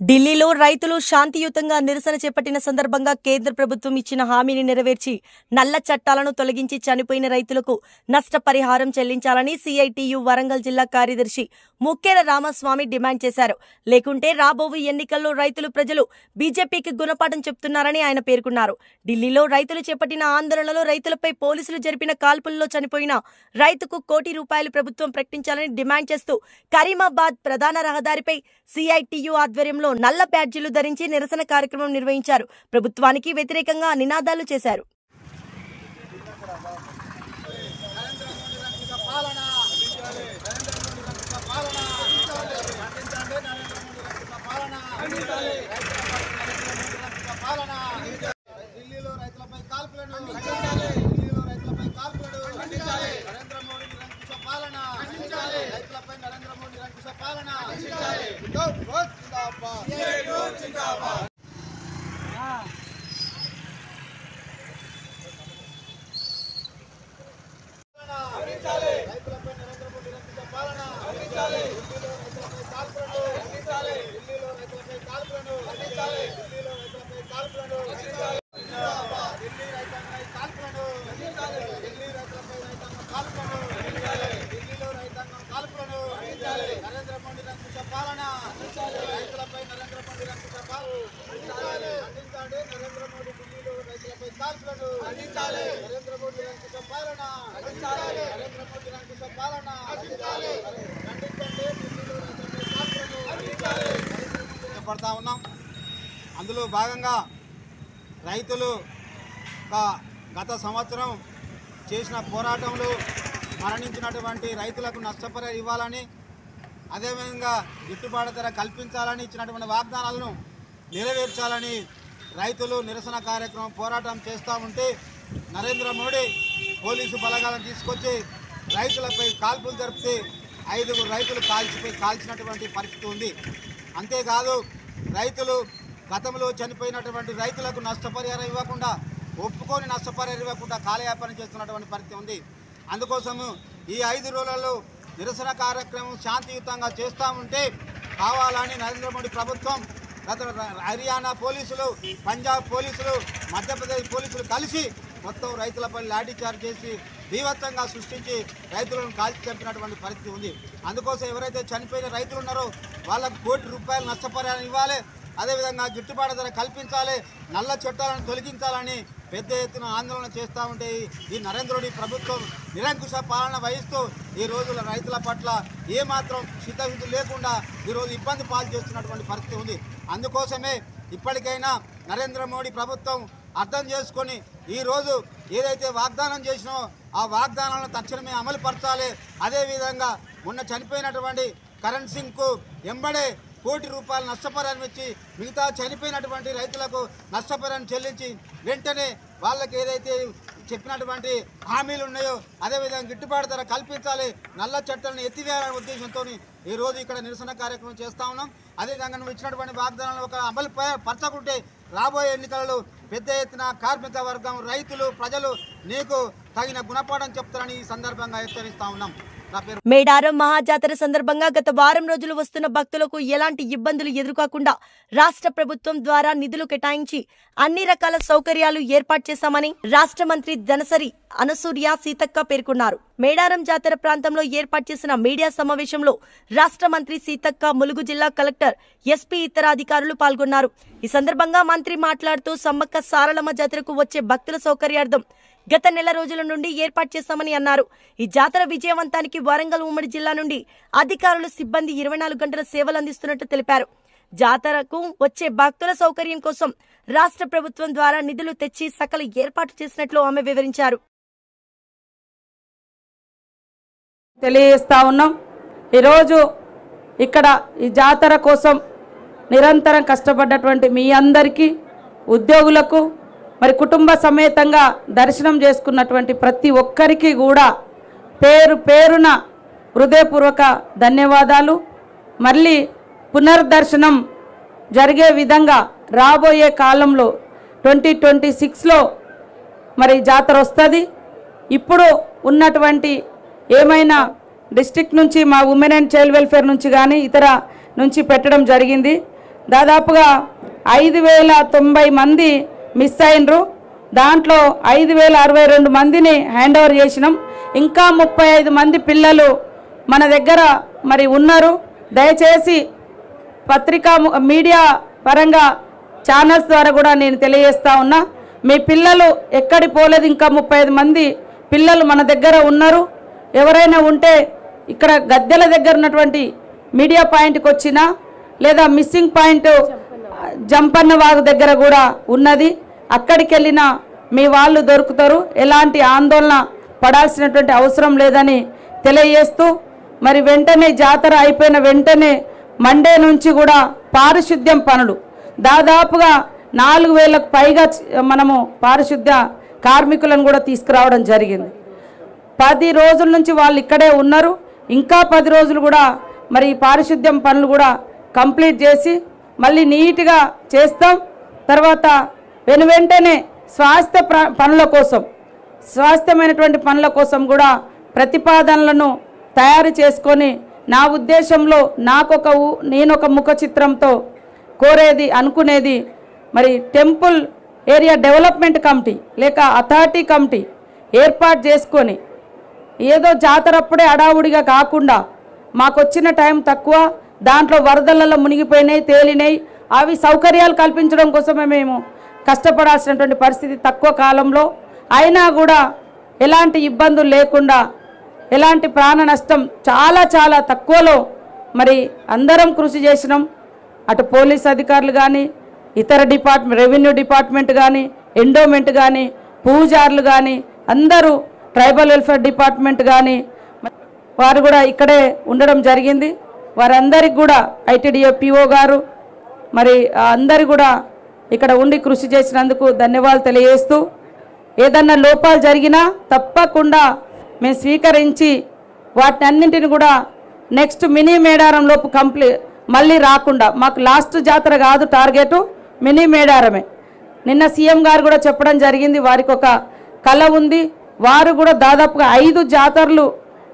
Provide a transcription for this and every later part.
ఢిల్లీలో రైతులు శాంతియుతంగా నిరసన చేపట్టిన సందర్భంగా కేంద్ర ప్రభుత్వం ఇచ్చిన హామీని నెరవేర్చి నల్ల చట్టాలను తొలగించి చనిపోయిన రైతులకు నష్టపరిహారం చెల్లించాలని సిఐటియు వరంగల్ జిల్లా కార్యదర్శి ముక్కెర రామస్వామి డిమాండ్ చేశారు. లేకుంటే రాబోవు ఎన్నికల్లో రైతులు ప్రజలు బీజేపీకి గుణపాఠం చెప్తున్నారని ఆయన పేర్కొన్నారు. ఢిల్లీలో రైతులు చేపట్టిన ఆందోళనలో రైతులపై పోలీసులు జరిపిన కాల్పుల్లో చనిపోయిన రైతుకు ₹1 కోటి ప్రభుత్వం ప్రకటించాలని డిమాండ్ చేస్తూ కరీమాబాద్ ప్రధాన రహదారిపై సిఐటియు ఆధ్వర్యంలో నల్ల బ్యాడ్జీలు ధరించి నిరసన కార్యక్రమం నిర్వహించారు. ప్రభుత్వానికి వ్యతిరేకంగా నినాదాలు చేశారు. పడతా ఉన్నాం. అందులో భాగంగా రైతులు గత సంవత్సరం చేసిన పోరాటంలో మరణించినటువంటి రైతులకు నష్టపరిహారం ఇవ్వాలని, అదేవిధంగా గిట్టుబాటు ధర కల్పించాలని ఇచ్చినటువంటి వాగ్దానాలను నెరవేర్చాలని రైతులు నిరసన కార్యక్రమం పోరాటం చేస్తూ ఉంటే నరేంద్ర మోడీ పోలీసు బలగాలను తీసుకొచ్చి రైతులపై కాల్పులు జరిపితే 5 రైతులు కాల్చినటువంటి పరిస్థితి ఉంది. అంతేకాదు రైతులు గతంలో చనిపోయినటువంటి రైతులకు నష్టపరిహారం ఇవ్వకుండా, ఒప్పుకొని నష్టపరిహారం ఇవ్వకుండా కాలయాపన చేస్తున్నటువంటి పరిస్థితి ఉంది. అందుకోసము ఈ 5 రోజులలో నిరసన కార్యక్రమం శాంతియుతంగా చేస్తూ ఉంటే కావాలని నరేంద్ర మోడీ ప్రభుత్వం హర్యానా పోలీసులు, పంజాబ్ పోలీసులు, మధ్యప్రదేశ్ పోలీసులు కలిసి మొత్తం రైతులపై లాఠీ చార్జ్ చేసి బీభత్సంగా సృష్టించి రైతులను కాల్చి చంపినటువంటి పరిస్థితి ఉంది. అందుకోసం ఎవరైతే చనిపోయిన రైతులు ఉన్నారో వాళ్ళకు ₹1 కోటి నష్టపరిహారం ఇవ్వాలి, అదేవిధంగా గిట్టుబాటు ధర కల్పించాలి, నల్ల చట్టాలను తొలగించాలని పెద్ద ఎత్తున ఆందోళన చేస్తూ ఉంటే ఈ నరేంద్ర మోడీ ప్రభుత్వం నిరంకుశ పాలన వహిస్తూ ఈ రోజుల రైతుల పట్ల ఏమాత్రం చిత్తశుద్ధి లేకుండా ఈరోజు ఇబ్బంది పాలు చేస్తున్నటువంటి పరిస్థితి ఉంది. అందుకోసమే ఇప్పటికైనా నరేంద్ర మోడీ ప్రభుత్వం అర్థం చేసుకొని ఈరోజు ఏదైతే వాగ్దానం చేసినో ఆ వాగ్దానాలను తక్షణమే అమలు పరచాలి. అదేవిధంగా మొన్న చనిపోయినటువంటి కరణ్ సింగ్కు ఎంబడే ₹1 కోటి నష్టపరిహారం ఇచ్చి మిగతా చనిపోయినటువంటి రైతులకు నష్టపరిహారం చెల్లించి వెంటనే వాళ్ళకి ఏదైతే చెప్పినటువంటి హామీలు ఉన్నాయో అదేవిధంగా గిట్టుబాటు ధర కల్పించాలి, నల్ల చట్టాలను ఎత్తివేయాలనే ఉద్దేశంతో ఈరోజు ఇక్కడ నిరసన కార్యక్రమం చేస్తూ ఉన్నాం. అదేవిధంగా నువ్వు ఇచ్చినటువంటి వాగ్దానాలను ఒక అమలు పరచకుంటే రాబోయే ఎన్నికలలో పెద్ద ఎత్తున కార్మిక వర్గం, రైతులు, ప్రజలు నీకు తగిన గుణపాఠం చెప్తారని ఈ సందర్భంగా హెచ్చరిస్తా ఉన్నాం. మేడారం మహాజాతర సందర్భంగా గత వారం రోజులు వస్తున్న భక్తులకు ఎలాంటి ఇబ్బందులు ఎదురుకాకుండా రాష్ట్ర ప్రభుత్వం ద్వారా నిధులు కేటాయించి అన్ని రకాల సౌకర్యాలు ఏర్పాటు చేశామని రాష్ట్ర మంత్రి ధనసరి అనసూయ సీతక్క పేర్కొన్నారు. మేడారం జాతర ప్రాంతంలో ఏర్పాటు చేసిన మీడియా సమావేశంలో రాష్ట్ర మంత్రి సీతక్క, ములుగు జిల్లా కలెక్టర్, ఎస్పీ, ఇతర అధికారులు పాల్గొన్నారు. ఈ సందర్భంగా మంత్రి మాట్లాడుతూ సమ్మక్క సారలమ్మ జాతరకు వచ్చే భక్తుల సౌకర్యార్థం గత నెల రోజుల నుండి ఏర్పాటు చేస్తామని అన్నారు. ఈ జాతర విజయవంతానికి వరంగల్ ఉమ్మడి జిల్లా నుండి అధికారులు, సిబ్బంది 24 గంటల సేవలు అందిస్తున్నట్టు తెలిపారు. జాతరకు వచ్చే భక్తుల సౌకర్యం కోసం రాష్ట్ర ప్రభుత్వం ద్వారా నిధులు తెచ్చి సకల ఏర్పాటు చేసినట్లు ఆమె వివరించారు. తెలియజేస్తా ఉన్నాం. ఈరోజు ఇక్కడ ఈ జాతర కోసం నిరంతరం కష్టపడ్డటువంటి మీ అందరికీ, ఉద్యోగులకు, మరి కుటుంబ సమేతంగా దర్శనం చేసుకున్నటువంటి ప్రతి ఒక్కరికి కూడా పేరు పేరున హృదయపూర్వక ధన్యవాదాలు. మళ్ళీ పునర్దర్శనం జరిగే విధంగా రాబోయే కాలంలో 2026లో మరి జాతర వస్తుంది. ఇప్పుడు ఉన్నటువంటి ఏమైనా డిస్ట్రిక్ట్ నుంచి మా ఉమెన్ అండ్ చైల్డ్ వెల్ఫేర్ నుంచి కానీ ఇతర నుంచి పెట్టడం జరిగింది. దాదాపుగా 5090 మంది మిస్ అయినరు. దాంట్లో 5062 మందిని హ్యాండ్ ఓవర్ చేసినాం. ఇంకా 35 మంది పిల్లలు మన దగ్గర మరి ఉన్నారు. దయచేసి పత్రికా మీడియా పరంగా ఛానల్స్ ద్వారా కూడా నేను తెలియజేస్తా ఉన్నా, మీ పిల్లలు ఎక్కడి పోలేదు. ఇంకా 35 మంది పిల్లలు మన దగ్గర ఉన్నారు. ఎవరైనా ఉంటే ఇక్కడ గద్దెల దగ్గర ఉన్నటువంటి మీడియా పాయింట్కి వచ్చినా లేదా మిస్సింగ్ పాయింట్ జంపన్న వాగు దగ్గర కూడా ఉన్నది, అక్కడికి వెళ్ళినా మీ వాళ్ళు దొరుకుతారు. ఎలాంటి ఆందోళన పడాల్సినటువంటి అవసరం లేదని తెలియజేస్తూ, మరి వెంటనే జాతర అయిపోయిన వెంటనే మండే నుంచి కూడా పారిశుద్ధ్యం పనులు దాదాపుగా 4000కు పైగా మనము పారిశుద్ధ్య కార్మికులను కూడా తీసుకురావడం జరిగింది. 10 రోజుల నుంచి వాళ్ళు ఇక్కడే ఉన్నారు. ఇంకా 10 రోజులు కూడా మరి పారిశుద్ధ్యం పనులు కూడా కంప్లీట్ చేసి మళ్ళీ నీట్గా చేస్తాం. తర్వాత వెంటనే స్వాస్థ్యమైనటువంటి పనుల కోసం కూడా ప్రతిపాదనలను తయారు చేసుకొని, నా ఉద్దేశంలో నేనొక ముఖ చిత్రంతో కోరేది అనుకునేది మరి టెంపుల్ ఏరియా డెవలప్మెంట్ కమిటీ లేక అథారిటీ కమిటీ ఏర్పాటు చేసుకొని, ఏదో జాతరప్పుడే అడావుడిగా కాకుండా మాకు వచ్చిన టైం తక్కువ, దాంట్లో వరదలలో మునిగిపోయినాయి, తేలినాయి, అవి సౌకర్యాలు కల్పించడం కోసమే మేము కష్టపడాల్సినటువంటి పరిస్థితి తక్కువ కాలంలో. అయినా కూడా ఎలాంటి ఇబ్బందులు లేకుండా, ఎలాంటి ప్రాణ నష్టం చాలా చాలా తక్కువలో మరి అందరం కృషి చేసినాం. అటు పోలీస్ అధికారులు కానీ, ఇతర రెవెన్యూ డిపార్ట్మెంట్ కానీ, ఎండోమెంట్ కానీ, పూజారులు కానీ, అందరూ ట్రైబల్ వెల్ఫేర్ డిపార్ట్మెంట్ కానీ వారు కూడా ఇక్కడే ఉండడం జరిగింది. వారందరికి కూడా ఐటీడీఏ పిఓ గారు మరి అందరు కూడా ఇక్కడ ఉండి కృషి చేసినందుకు ధన్యవాదాలు తెలియజేస్తూ, ఏదన్నా లోపాలు జరిగినా తప్పకుండా మేము స్వీకరించి వాటిని అన్నింటిని కూడా నెక్స్ట్ మినీ మేడారం లోపు మళ్ళీ రాకుండా, మాకు లాస్ట్ జాతర కాదు టార్గెట్, మినీ మేడారమే. నిన్న సీఎం గారు కూడా చెప్పడం జరిగింది, వారికి ఒక కళ ఉంది. వారు కూడా దాదాపుగా 5 జాతరలు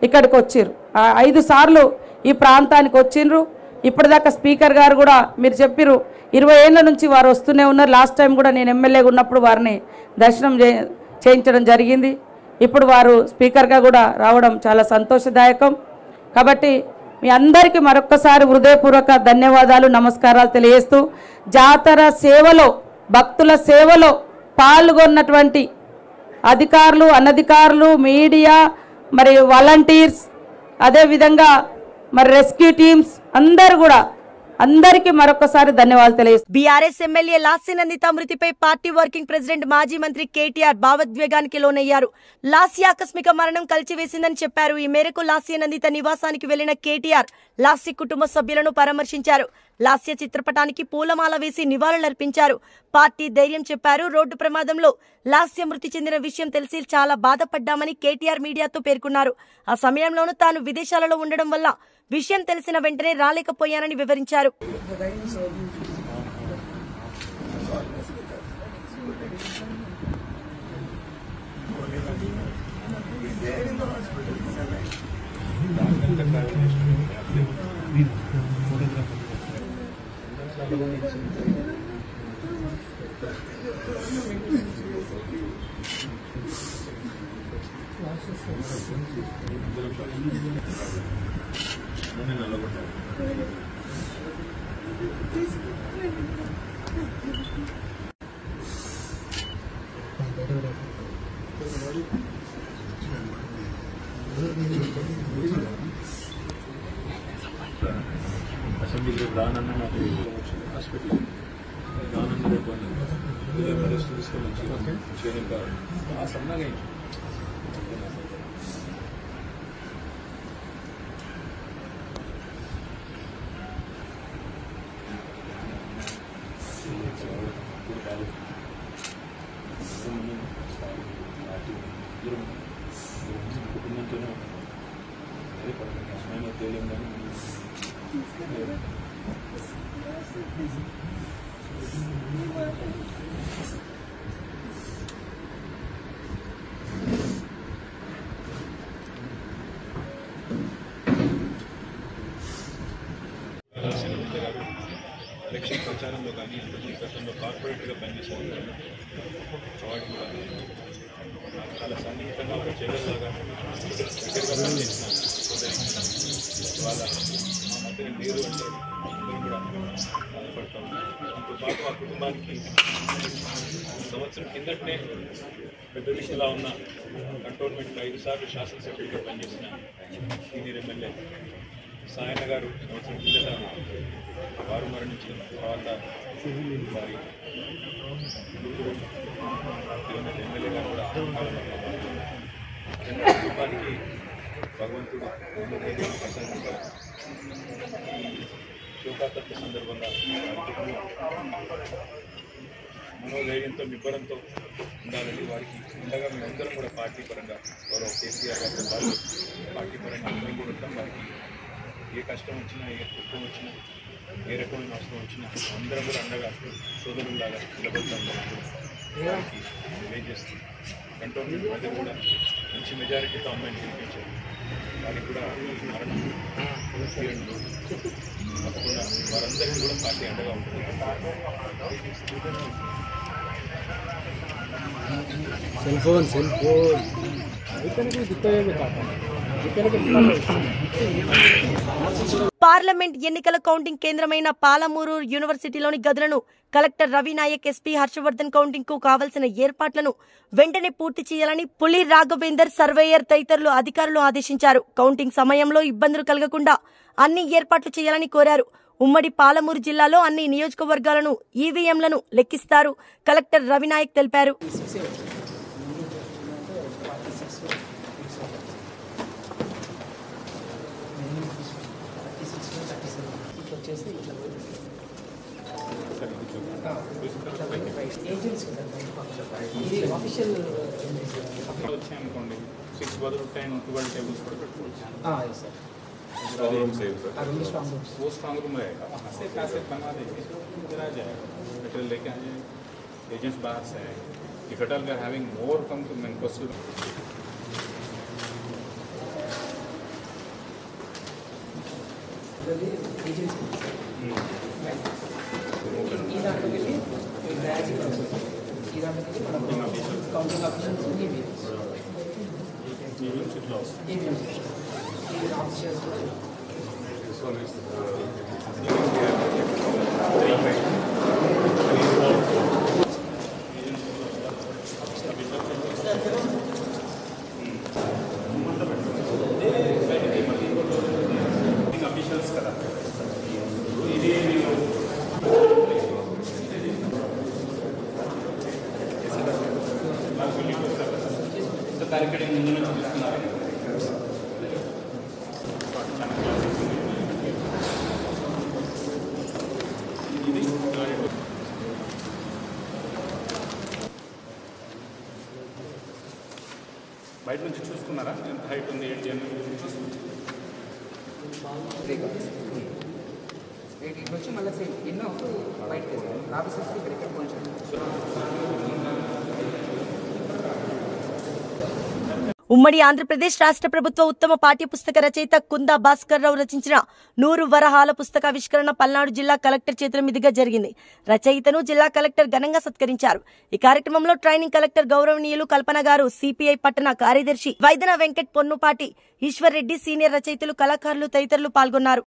ఇక్కడికి వచ్చిర్రు, 5 సార్లు ఈ ప్రాంతానికి వచ్చిండ్రు. ఇప్పటిదాకా స్పీకర్ గారు కూడా మీరు చెప్పిర్రు 20 ఏళ్ళ నుంచి వారు వస్తూనే ఉన్నారు. లాస్ట్ టైం కూడా నేను ఎమ్మెల్యేగా ఉన్నప్పుడు వారిని దర్శనం చేయించడం జరిగింది. ఇప్పుడు వారు స్పీకర్గా కూడా రావడం చాలా సంతోషదాయకం. కాబట్టి మీ అందరికీ మరొక్కసారి హృదయపూర్వక ధన్యవాదాలు, నమస్కారాలు తెలియజేస్తూ, జాతర సేవలో భక్తుల సేవలో పాల్గొన్నటువంటి అధికారులు, అనధికారులు, మీడియా, మరి వాలంటీర్స్, అదేవిధంగా మరి రెస్క్యూ టీమ్స్ అందరికీ మరొకసారి ధన్యవాదాలు తెలియజేస్తాను. బీఆర్ఎస్ ఎమ్మెల్యే లాస్య నందిత మృతిపై పార్టీ వర్కింగ్ ప్రెసిడెంట్ మాజీ మంత్రి కేటీఆర్ భావోద్వేగానికి లోనయ్యారు. లాస్య ఆకస్మిక మరణం కలిచివేసిందని చెప్పారు. ఈ మేరకు లాస్య నందిత నివాసానికి వెళ్లిన కేటీఆర్ లాస్య కుటుంబ సభ్యులను పరామర్శించారు. లాస్య చిత్రపటానికి పూలమాల వేసి నివాళులర్పించారు. పార్టీ ధైర్యం చెప్పారు. రోడ్డు ప్రమాదంలో లాస్య మృతి చెందిన విషయం తెలిసి చాలా బాధపడ్డామని కేటీఆర్ మీడియాతో పేర్కొన్నారు. ఆ సమయంలోనూ తాను విదేశాలలో ఉండడం వల్ల విషయం తెలిసిన వెంటనే రాలేకపోయానని వివరించారు. అసెంబ్లీలో రానన్న నాకు హాస్పిటల్ రానన్న రేపండి పరిస్థితి తీసుకొని వచ్చి చేయడం కాదు ఆ సన్నగా కుటుంబంతోనే అదే పడుతుంది కష్టమైన తేలిందని ఎలక్షన్ ప్రచారంలో కానీ ఇంతకుముందు గతంలో కార్పొరేట్గా పనిచేశారు. వాటి కూడా నాకు చాలా సన్నిహితంగా ఒక చెల్లెలాగా దగ్గరగా పనిచేసిన సోదరి వాళ్ళ మా మధ్యన లేరు అంటే అందరూ కూడా బాధపడతాం. ఇంకో పాటు ఆ కుటుంబానికి సంవత్సరం కిందటనే పెద్ద దిశలా ఉన్న కంటోన్మెంట్లో 5 సార్లు శాసనసభ్యుడిగా పనిచేసిన సీనియర్ ఎమ్మెల్యే సాయన్న గారు సంవత్సరం కిందట వారు మరణించిన తర్వాత వారి ఎమ్మెల్యే గారు కూడా కుటుంబానికి భగవంతుడు ప్రసంగించారు. శోకాతత్వ సందర్భంగా మనోధైర్యంతో నిబ్బరంతో ఉండాలని వారికి ఉండగా మేమందరం కూడా పార్టీ పరంగా గౌరవ కేసీఆర్ గారితో పాటు పార్టీ పరంగా అందరం కూడా ఉంటాం. వారికి ఏ కష్టం వచ్చినా ఏ దుఃఖం వచ్చినా ఏ రకమైన అవసరం వచ్చినా అందరం కూడా అండగా సోదరులాగా నిలబడతాం. వారికి తెలియజేస్తుంది. కంటోన్మెంట్ ప్రజలు కూడా మంచి మెజారిటీతో అమ్మాయిని గెలిపించారు. వారికి కూడా మరణం తప్పకుండా వారందరికీ కూడా పార్టీ అండగా ఉంటుంది. పార్లమెంట్ ఎన్నికల కౌంటింగ్ కేంద్రమైన పాలమూరు యూనివర్సిటీలోని గదులను collector Ravi Nayak, SP Harshavardhan counting కు కావాల్సిన ఏర్పాట్లను వెంటనే పూర్తి చేయాలని పులి రాఘవేందర్, సర్వేయర్ తదితరులు అధికారులు ఆదేశించారు. కౌంటింగ్ సమయంలో ఇబ్బందులు కలగకుండా అన్ని ఏర్పాట్లు చేయాలని కోరారు. ఉమ్మడి పాలమూరు జిల్లాలో అన్ని నియోజకవర్గాలను ఈవీఎంలను లెక్కిస్తారు కలెక్టర్ రవి నాయక్ తెలిపారు. వచ్చాయనుకోండి 6 బదులు 10, 12 టేబుల్స్ కూడా పెట్టుకోవచ్చు. वो स्ट्रॉन्ग रूम रहेगा, वहाँ से कैसे बना देंगे फिर आ जाएगा. मटेरियल लेके आ जाएंगे. एजेंट्स बाहर से आए. If at all we are having more come to men possible. బయట నుంచి చూసుకున్నారా ఎంత హైట్ ఉంది ఏంటి అని? వచ్చి మళ్ళీ సేమ్ ఎన్నో బయటకి వేస్తాం. ఆఫీసర్స్ ఇక్కడ కొంచెం ఉమ్మడి ఆంధ్రప్రదేశ్ రాష్ట్ర ప్రభుత్వ ఉత్తమ పాఠ్యపుస్తక రచయిత కుందా భాస్కర్ రావు రచించిన 100 వరహాల పుస్తకావిష్కరణ పల్నాడు జిల్లా కలెక్టర్ చేతుల మీదుగా జరిగింది. రచయితను జిల్లా కలెక్టర్ ఘనంగా సత్కరించారు. ఈ కార్యక్రమంలో ట్రైనింగ్ కలెక్టర్ గౌరవనీయులు కల్పన గారు, సిపిఐ పట్టణ కార్యదర్శి వైద్యన వెంకట్, పొన్నుపాటి ఈశ్వర్ రెడ్డి, సీనియర్ రచయితలు, కళాకారులు తదితరులు పాల్గొన్నారు.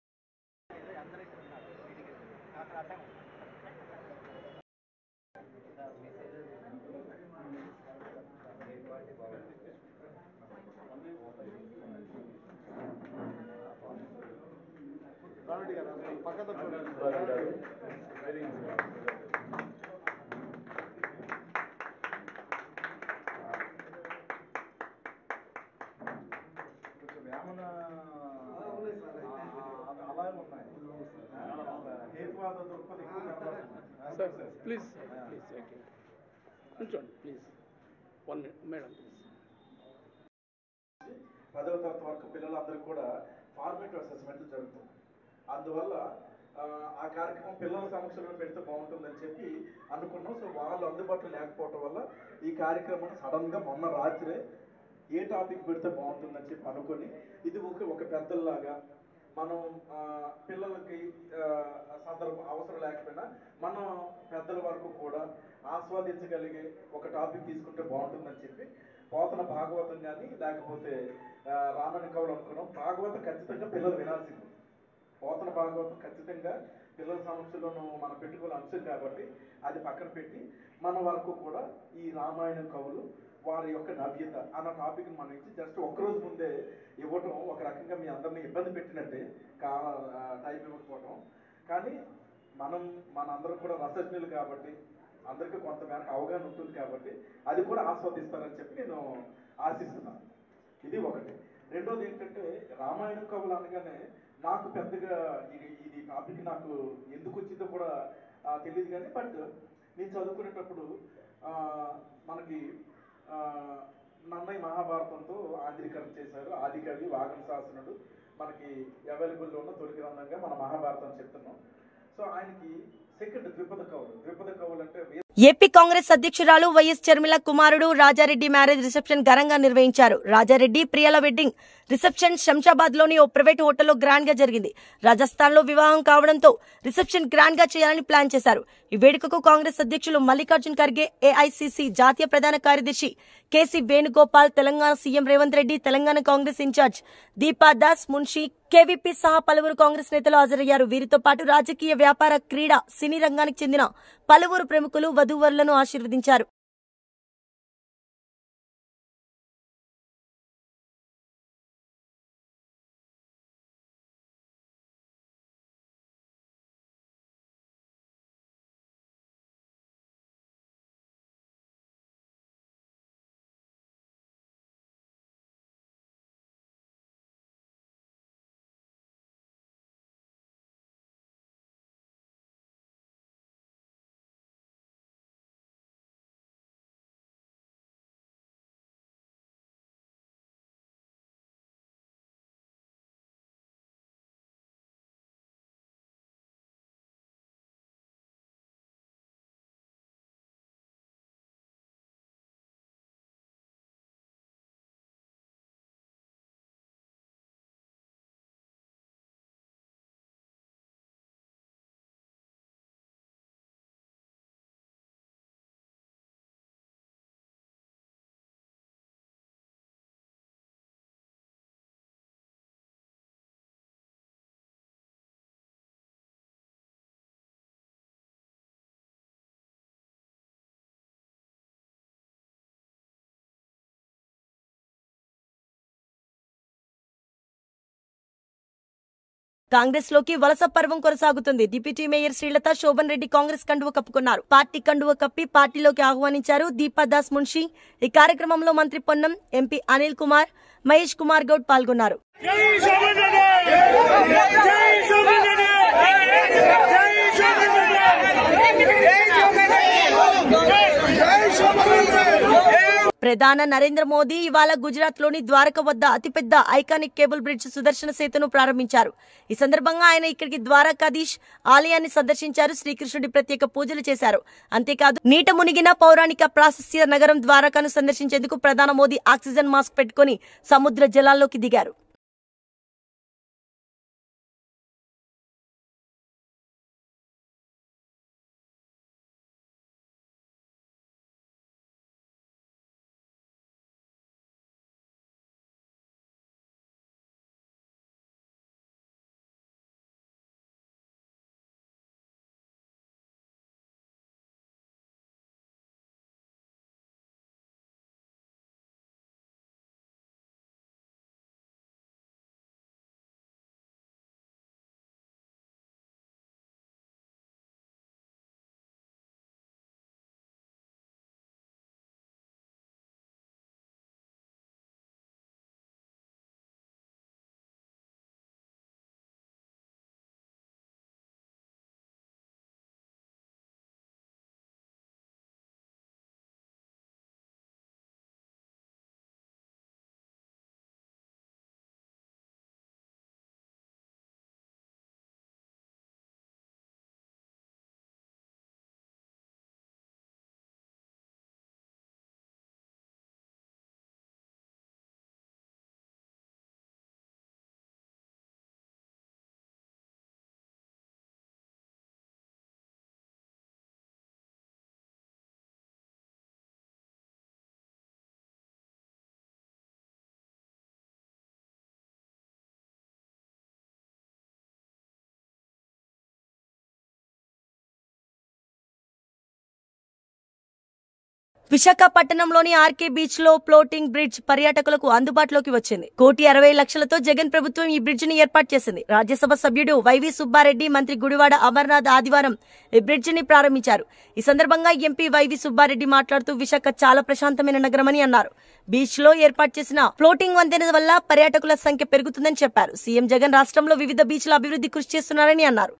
Please, thank you. Please, 1 minute, madam, please. 10వ తరగతి వరకు పిల్లలందరికీ కూడా ఫార్మేటివ్ అసెస్మెంట్లు జరుగుతుంది. అందువల్ల ఆ కార్యక్రమం పిల్లల సమక్షంలో పెడితే బాగుంటుందని చెప్పి అనుకున్నాం. సో వాళ్ళు అందుబాటులో లేకపోవటం వల్ల ఈ కార్యక్రమం సడన్గా మొన్న రాత్రే ఏ టాపిక్ పెడితే బాగుంటుందని చెప్పి అనుకొని ఇది ఒక పెద్దల్లాగా మనం పిల్లలకి సందర్భం అవసరం లేకపోయినా మనం పెద్దల వరకు కూడా ఆస్వాదించగలిగే ఒక టాపిక్ తీసుకుంటే బాగుంటుందని చెప్పి పోతన భాగవతం కానీ లేకపోతే రామాయణ కవులు అనుకున్నాం. భాగవతం ఖచ్చితంగా పిల్లలు వినాల్సింది. పోతన భాగవతం ఖచ్చితంగా పిల్లల సమక్షంలోనూ మనం పెట్టుకునే అంశం కాబట్టి అది పక్కన పెట్టి మన వరకు కూడా ఈ రామాయణ కవులు వారి యొక్క నవ్యత అన్న టాపిక్ని మనం ఇచ్చి జస్ట్ ఒక్కరోజు ముందే ఇవ్వటం ఒక రకంగా మీ అందరినీ ఇబ్బంది పెట్టినట్టే టైం ఇవ్వకపోవటం. కానీ మనందరం కూడా రసజ్ఞులు కాబట్టి అందరికీ కొంతమేరకు అవగాహన ఉంటుంది కాబట్టి అది కూడా ఆస్వాదిస్తారని చెప్పి నేను ఆశిస్తున్నాను. ఇది ఒకటి. రెండోది ఏంటంటే రామాయణ కవులు అనగానే నాకు పెద్దగా ఇది టాపిక్ నాకు ఎందుకు వచ్చిందో కూడా తెలియదు కానీ బట్ నేను చదువుకునేటప్పుడు మనకి నన్నయ్య మహాభారతంతో ఆంధ్రీకరణ చేశారు. ఆదికవి వాగన శాసనుడు మనకి అవైలబుల్లో ఉన్న తొలి గ్రంథంగా మన మహాభారతం చెప్తున్నాం. సో ఆయనకి సెకండ్ ద్విపద కవులు అంటే ఏపీ కాంగ్రెస్ అధ్యక్షురాలు వైఎస్ షర్మిల కుమారుడు రాజారెడ్డి మ్యారేజ్ రిసెప్షన్ ఘనంగా నిర్వహించారు. రాజారెడ్డి ప్రియల వెడ్డింగ్ రిసెప్షన్ శంషాబాద్ లోని ఓ ప్రైవేట్ హోటల్లో గ్రాండ్ గా జరిగింది. రాజస్థాన్ లో వివాహం కావడంతో రిసెప్షన్ గ్రాండ్ గా చేయాలని ప్లాన్ చేశారు. ఈ వేడుకకు కాంగ్రెస్ అధ్యక్షులు మల్లికార్జున్ ఖర్గే, ఏఐసిసి జాతీయ ప్రధాన కార్యదర్శి KC Venugopal, Telangana CM Revanth Reddy, Telangana Congress incharge Deepa Das Munshi, KVP సహా పలువురు కాంగ్రెస్ నేతలు హాజరయ్యారు. వీరితో పాటు రాజకీయ, వ్యాపార, క్రీడా, సినీ రంగానికి చెందిన పలువురు ప్రముఖులు వధూవరులను ఆశీర్వదించారు. కాంగ్రెస్ లోకి వలస పర్వం కొనసాగుతుంది. డిప్యూటీ మేయర్ శ్రీలత శోభన్ రెడ్డి కాంగ్రెస్ కండువ కప్పుకున్నారు. పార్టీ కండువ కప్పి పార్టీలోకి ఆహ్వానించారు దీపా దాస్ మున్షి. ఈ కార్యక్రమంలో మంత్రి పొన్నం, ఎంపీ అనిల్ కుమార్, మహేష్ కుమార్ గౌడ్ పాల్గొన్నారు. ప్రధాని నరేంద్ర మోదీ ఇవాళ గుజరాత్ లోని ద్వారక వద్ద అతిపెద్ద ఐకానిక్ కేబుల్ బ్రిడ్జ్ సుదర్శన సేతును ప్రారంభించారు. ఈ సందర్భంగా ఆయన ఇక్కడికి ద్వారకాధీశ్ ఆలయాన్ని సందర్శించారు. శ్రీకృష్ణుడి ప్రత్యేక పూజలు చేశారు. అంతేకాదు నీట మునిగిన పౌరాణిక ప్రాశస్త్య నగరం ద్వారకాను సందర్శించేందుకు ప్రధాని మోదీ ఆక్సిజన్ మాస్క్ పెట్టుకుని సముద్ర జలాల్లోకి దిగారు. విశాఖపట్నంలోని ఆర్కే బీచ్ లో ఫ్లోటింగ్ బ్రిడ్జ్ పర్యాటకులకు అందుబాటులోకి వచ్చింది. 1,60,00,000తో జగన్ ప్రభుత్వం ఈ బ్రిడ్జ్ ని ఏర్పాటు చేసింది. రాజ్యసభ సభ్యుడు వైవి సుబ్బారెడ్డి, మంత్రి గుడివాడ అమర్నాథ్ ఆదివారం ఈ బ్రిడ్జ్ ని ప్రారంభించారు. ఈ సందర్భంగా ఎంపీ వైవి సుబ్బారెడ్డి మాట్లాడుతూ విశాఖ చాలా ప్రశాంతమైన నగరమని అన్నారు. బీచ్ లో ఏర్పాటు చేసిన ఫ్లోటింగ్ వంతెన వల్ల పర్యాటకుల సంఖ్య పెరుగుతుందని చెప్పారు. సీఎం జగన్ రాష్ట్రంలో వివిధ బీచ్ల అభివృద్ధి కృషి చేస్తున్నారని అన్నారు.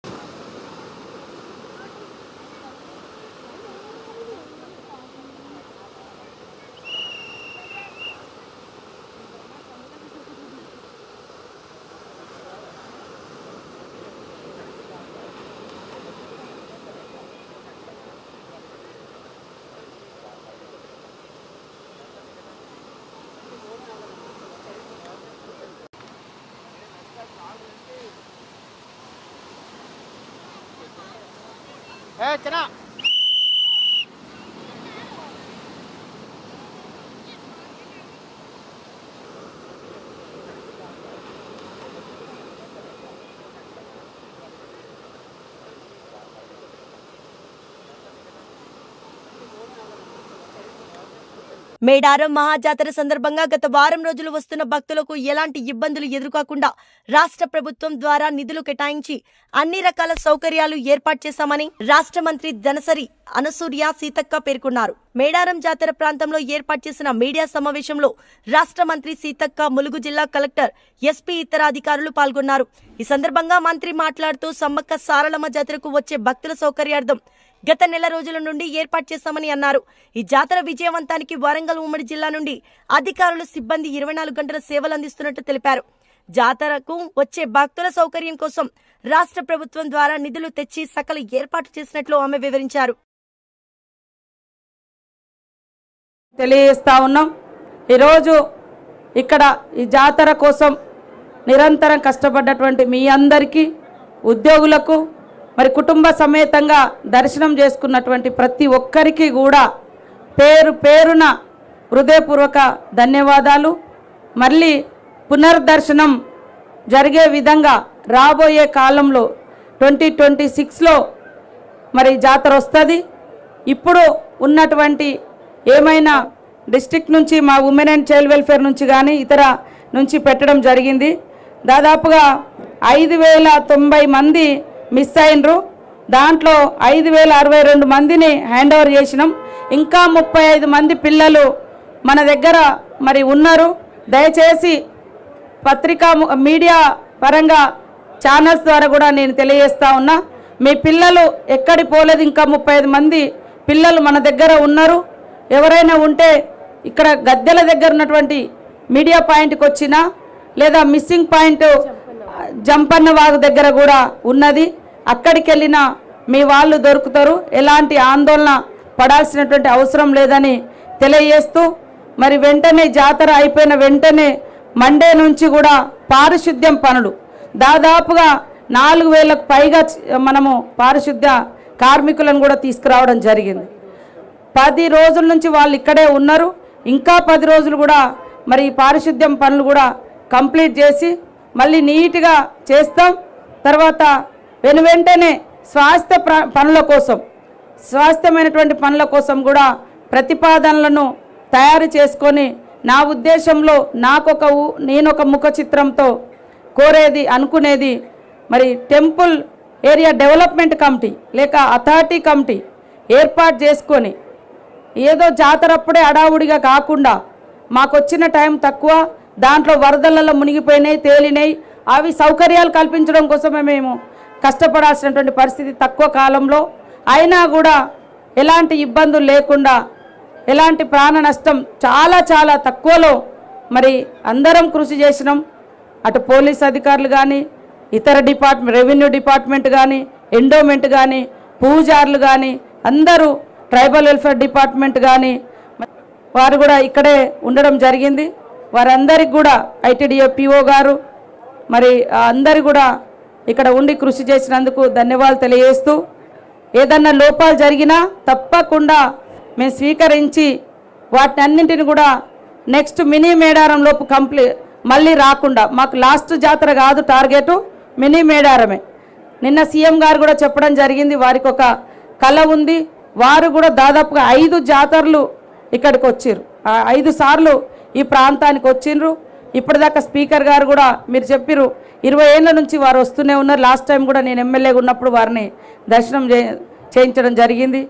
మేడారం మహాజాతర సందర్భంగా గత వారం రోజులు వస్తున్న భక్తులకు ఎలాంటి ఇబ్బందులు ఎదురుకాకుండా రాష్ట్ర ప్రభుత్వం ద్వారా నిధులు కేటాయించి అన్ని రకాల సౌకర్యాలు ఏర్పాటు చేశామని రాష్ట్ర మంత్రి దనసరి అనసూయ సీతక్క పేర్కొన్నారు. మేడారం జాతర ప్రాంతంలో ఏర్పాటు చేసిన మీడియా సమావేశంలో రాష్ట్ర మంత్రి సీతక్క, ములుగు జిల్లా కలెక్టర్, ఎస్పీ, ఇతర అధికారులు పాల్గొన్నారు. ఈ సందర్భంగా మంత్రి మాట్లాడుతూ సమ్మక్క సారలమ్మ జాతరకు వచ్చే భక్తుల సౌకర్యార్థం గత నెల రోజుల నుండి ఏర్పాటు చేశామని అన్నారు. ఈ జాతర విజయవంతానికి వరంగల్ ఉమ్మడి జిల్లా నుండి అధికారులు, సిబ్బంది 24 గంటల సేవలు అందిస్తున్నట్టు తెలిపారు. జాతరకు వచ్చే భక్తుల సౌకర్యం కోసం రాష్ట్ర ప్రభుత్వం ద్వారా నిధులు తెచ్చి సకల ఏర్పాటు చేసినట్లు ఆమె వివరించారు. తెలియజేస్తా ఉన్నాం. ఈరోజు ఇక్కడ ఈ జాతర కోసం నిరంతరం కష్టపడ్డటువంటి మీ అందరికీ, ఉద్యోగులకు, మరి కుటుంబ సమేతంగా దర్శనం చేసుకున్నటువంటి ప్రతి ఒక్కరికి కూడా పేరు పేరున హృదయపూర్వక ధన్యవాదాలు. మళ్ళీ పునర్దర్శనం జరిగే విధంగా రాబోయే కాలంలో 2026లో మరి జాతర వస్తుంది. ఇప్పుడు ఉన్నటువంటి ఏమైనా డిస్ట్రిక్ట్ నుంచి మా ఉమెన్ అండ్ చైల్డ్ వెల్ఫేర్ నుంచి కానీ ఇతర నుంచి పెట్టడం జరిగింది. దాదాపుగా 5,090 మంది మిస్ అయినరు. దాంట్లో 5,062 మందిని హ్యాండ్ ఓవర్ చేసినాం. ఇంకా 35 మంది పిల్లలు మన దగ్గర మరి ఉన్నారు. దయచేసి పత్రికా మీడియా పరంగా ఛానల్స్ ద్వారా కూడా నేను తెలియజేస్తా ఉన్నా, మీ పిల్లలు ఎక్కడి పోలేదు. ఇంకా 35 మంది పిల్లలు మన దగ్గర ఉన్నారు. ఎవరైనా ఉంటే ఇక్కడ గద్దెల దగ్గర ఉన్నటువంటి మీడియా పాయింట్కి వచ్చినా, లేదా మిస్సింగ్ పాయింట్ జంపన్న వాగు దగ్గర కూడా ఉన్నది, అక్కడికి వెళ్ళినా మీ వాళ్ళు దొరుకుతారు. ఎలాంటి ఆందోళన పడాల్సినటువంటి అవసరం లేదని తెలియజేస్తూ, మరి వెంటనే జాతర అయిపోయిన వెంటనే మండే నుంచి కూడా పారిశుద్ధ్యం పనులు దాదాపుగా 4,000కు పైగా మనము పారిశుద్ధ్య కార్మికులను కూడా తీసుకురావడం జరిగింది. 10 రోజుల నుంచి వాళ్ళు ఇక్కడే ఉన్నారు. ఇంకా 10 రోజులు కూడా మరి పారిశుద్ధ్యం పనులు కూడా కంప్లీట్ చేసి మళ్ళీ నీట్గా చేస్తాం. తర్వాత వెంటనే స్వాస్థ్యమైనటువంటి పనుల కోసం కూడా ప్రతిపాదనలను తయారు చేసుకొని, నా ఉద్దేశంలో నేనొక ముఖ చిత్రంతో కోరేది, అనుకునేది, మరి టెంపుల్ ఏరియా డెవలప్మెంట్ కమిటీ లేక అథారిటీ కమిటీ ఏర్పాటు చేసుకొని, ఏదో జాతరప్పుడే అడావుడిగా కాకుండా, మాకు వచ్చిన టైం తక్కువ, దాంట్లో వరదలలో మునిగిపోయినాయి, తేలినాయి, అవి సౌకర్యాలు కల్పించడం కోసమే మేము కష్టపడాల్సినటువంటి పరిస్థితి తక్కువ కాలంలో. అయినా కూడా ఎలాంటి ఇబ్బందులు లేకుండా, ఎలాంటి ప్రాణ నష్టం చాలా చాలా తక్కువలో మరి అందరం కృషి చేసినాం. అటు పోలీస్ అధికారులు కానీ, ఇతర డిపార్ట్మెంట్, రెవెన్యూ డిపార్ట్మెంట్ కానీ, ఎండోమెంట్ కానీ, పూజారులు కానీ, అందరూ ట్రైబల్ వెల్ఫేర్ డిపార్ట్మెంట్ కానీ వారు కూడా ఇక్కడే ఉండడం జరిగింది. వారందరికి కూడా ఐటీడీఏ పిఓ గారు మరి అందరు కూడా ఇక్కడ ఉండి కృషి చేసినందుకు ధన్యవాదాలు తెలియజేస్తూ, ఏదన్నా లోపాలు జరిగినా తప్పకుండా మేము స్వీకరించి వాటిని అన్నింటిని కూడా నెక్స్ట్ మినీ మేడారం లోపు మళ్ళీ రాకుండా, మాకు లాస్ట్ జాతర కాదు టార్గెట్, మినీ మేడారమే. నిన్న సీఎం గారు కూడా చెప్పడం జరిగింది, వారికి ఒక కళ ఉంది. వారు కూడా దాదాపుగా 5 జాతరలు ఇక్కడికి వచ్చిర్రు. 5 సార్లు ఈ ప్రాంతానికి వచ్చిండ్రు. ఇప్పటిదాకా స్పీకర్ గారు కూడా మీరు చెప్పిర్రు 20 ఏళ్ళ నుంచి వారు వస్తూనే ఉన్నారు. లాస్ట్ టైం కూడా నేను ఎమ్మెల్యేగా ఉన్నప్పుడు వారిని దర్శనం చేయించడం జరిగింది.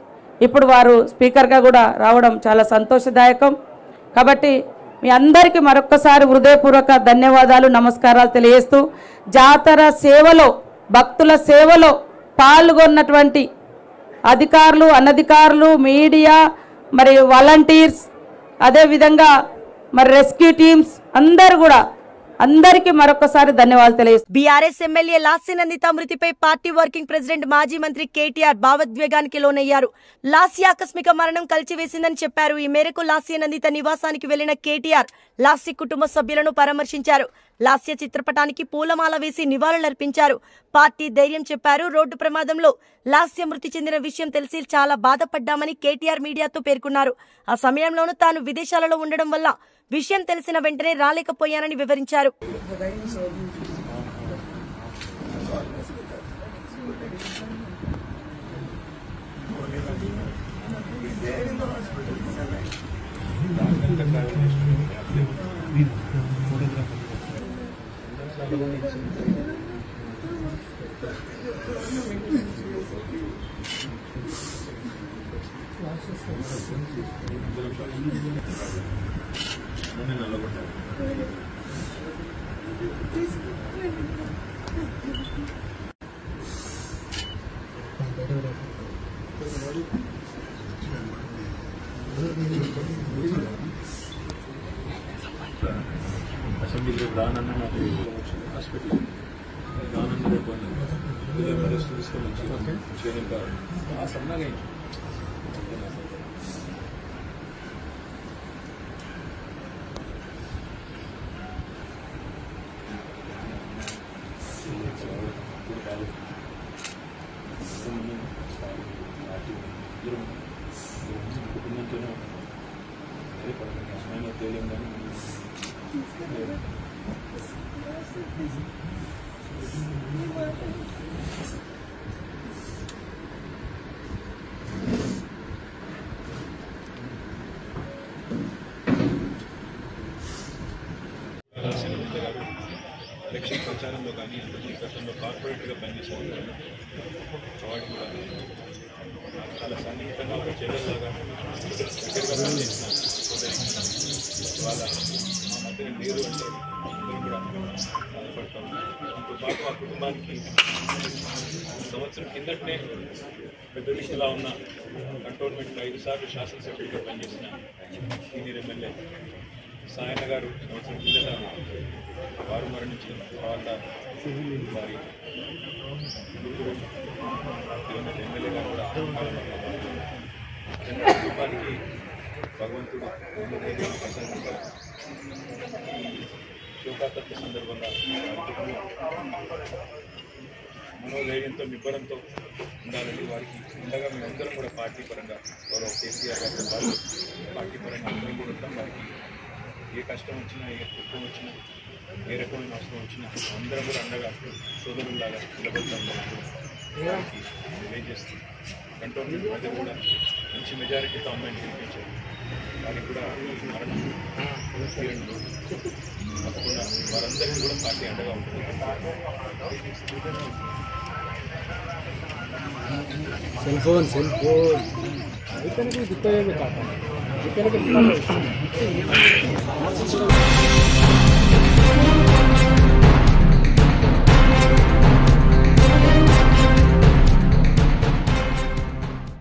ఇప్పుడు వారు స్పీకర్గా కూడా రావడం చాలా సంతోషదాయకం. కాబట్టి మీ అందరికీ మరొక్కసారి హృదయపూర్వక ధన్యవాదాలు, నమస్కారాలు తెలియజేస్తూ జాతర సేవలో, భక్తుల సేవలో పాల్గొన్నటువంటి అధికారులు, అనధికారులు, మీడియా, మరి వాలంటీర్స్, అదేవిధంగా మరి రెస్క్యూ టీమ్స్ అందరూ కూడా అందరికీ మరొకసారి ధన్యవాదాలు తెలియజేస్తాను. బీఆర్ఎస్ ఎమ్మెల్యే లాస్య నందిత మృతిపై పార్టీ వర్కింగ్ ప్రెసిడెంట్ మాజీ మంత్రి కేటీఆర్ భావోద్వేగానికి లోనయ్యారు. లాస్య ఆకస్మిక మరణం కలిచివేసిందని చెప్పారు. ఈ మేరకు లాస్య నందిత నివాసానికి వెళ్లిన కేటీఆర్ లాస్య కుటుంబ సభ్యులను పరామర్శించారు. లాస్య చిత్రపటానికి పూలమాల వేసి నివాళులర్పించారు. పార్టీ ధైర్యం చెప్పారు. రోడ్డు ప్రమాదంలో లాస్య మృతి చెందిన విషయం తెలిసి చాలా బాధపడ్డామని కేటీఆర్ మీడియాతో పేర్కొన్నారు. ఆ సమయంలోనూ తాను విదేశాలలో ఉండడం వల్ల విషయం తెలిసిన వెంటనే రాలేకపోయానని వివరించారు. అసెంబ్లీలో దానన్న నాకు హాస్పిటల్ దానన్న రేపు రెస్ట్ తీసుకొని వచ్చి ఆ సన్నగా కుటుంబంతోనే అదే పడమైన తేలిం కానీ ఎలక్షన్ ప్రచారంలో కానీ గతంలో కార్పొరేట్గా పనిచేశారు కాబట్టి కూడా చాలా సన్నిహితంగా ఒక చెల్లెలాగా దగ్గరగా పనిచేసిన వాళ్ళ మా మధ్య లేరు అంటే అందరూ కూడా బాధపడతాం. దీంతో పాటు ఆ కుటుంబానికి సంవత్సరం కిందటనే పెద్ద దిశలా ఉన్న కంటోన్మెంట్లో 5 సార్లు శాసనసభ్యుడిగా పనిచేసిన సీనియర్ ఎమ్మెల్యే సాయన్న గారు సంవత్సరం కిందట వారు మరణించిన తర్వాత వారి ఎమ్మెల్యే గారు కూడా కుటుంబానికి భగవంతుడు ప్రసంగించారు. శోకాతత్వ సందర్భంగా మనోధైర్యంతో నిబ్బరంతో ఉండాలని వారికి ఉండగా మేమందరం కూడా పార్టీ పరంగా గౌరవ కేసీఆర్ గారితో పాటు పార్టీ పరంగా మేము ఉంటాం. వారికి ఏ కష్టం వచ్చినా, ఏ దుఃఖం వచ్చినా, ఏ రకమైన అవసరం వచ్చినా అందరం కూడా అండగా సోదరులాగా నిలబడతాం. వారికి తెలియజేస్తుంది. కంటోన్మెంట్ ప్రజలు కూడా మంచి మెజారిటీతో అమ్మాయిని గెలిపించారు. వారికి కూడా మరణం తప్పకుండా వారందరికీ కూడా పార్టీ అండగా ఉంటుంది. Cell phone